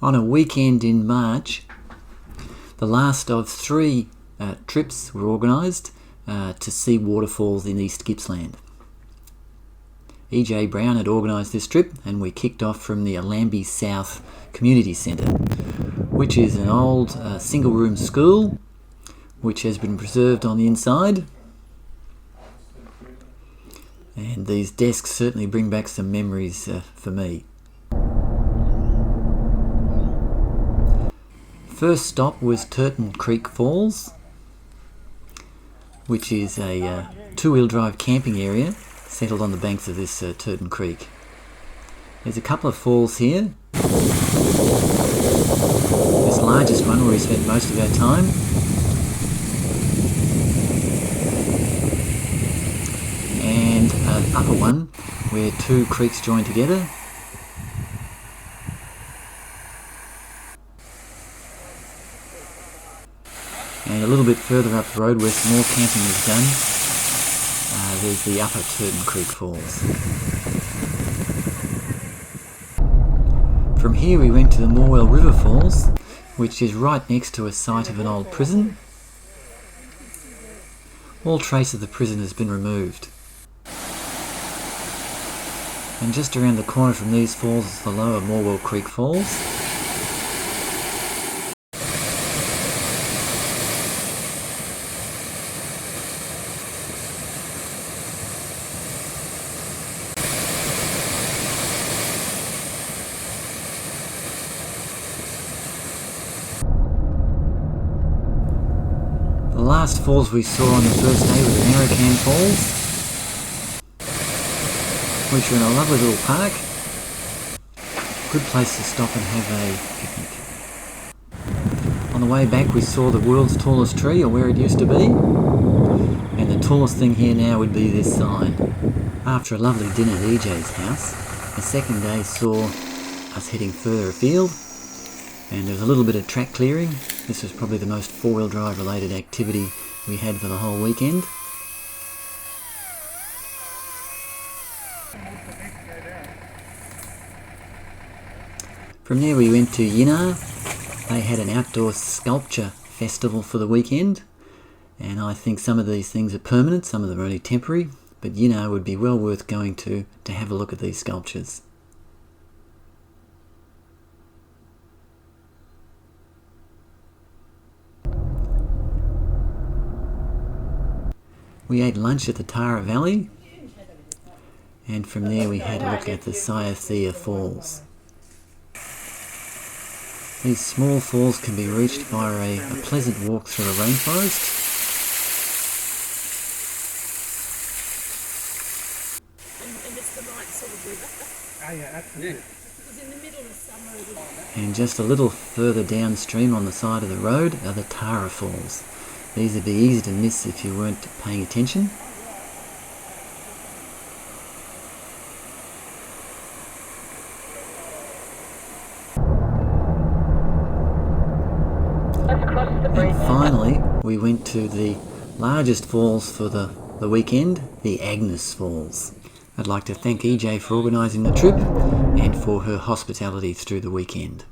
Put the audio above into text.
On a weekend in March, the last of 3 trips were organised to see waterfalls in East Gippsland. E.J. Brown had organised this trip, and we kicked off from the Allambie South Community Centre, which is an old single-room school which has been preserved on the inside. And these desks certainly bring back some memories for me. First stop was Turton Creek Falls, which is a 2-wheel drive camping area settled on the banks of this Turton Creek. There's a couple of falls here. This largest one where we spent most of our time. And an upper one where 2 creeks join together. And a little bit further up the road where some more camping is done, there's the upper Turton Creek Falls. From here we went to the Moorwell River Falls, which is right next to a site of an old prison. All trace of the prison has been removed. And just around the corner from these falls is the lower Moorwell Creek Falls. The last falls we saw on the first day was Sciatica Falls, which are in a lovely little park. Good place to stop and have a picnic. On the way back we saw the world's tallest tree, or where it used to be, and the tallest thing here now would be this sign. After a lovely dinner at EJ's house, the second day saw us heading further afield, and there was a little bit of track clearing. This was probably the most 4-wheel drive related activity we had for the whole weekend. From there we went to Yinnar. They had an outdoor sculpture festival for the weekend, and I think some of these things are permanent, some of them are only temporary, but Yinnar would be well worth going to have a look at these sculptures. We ate lunch at the Tara Valley, and from there we had a look at the Sciatica Falls. These small falls can be reached via a pleasant walk through a rainforest. And it's the right sort of river. Oh yeah, absolutely. Because in the middle of summer it was... And just a little further downstream on the side of the road are the Tara Falls. These would be easy to miss if you weren't paying attention. And finally, we went to the largest falls for the weekend, the Agnes Falls. I'd like to thank EJ for organising the trip and for her hospitality through the weekend.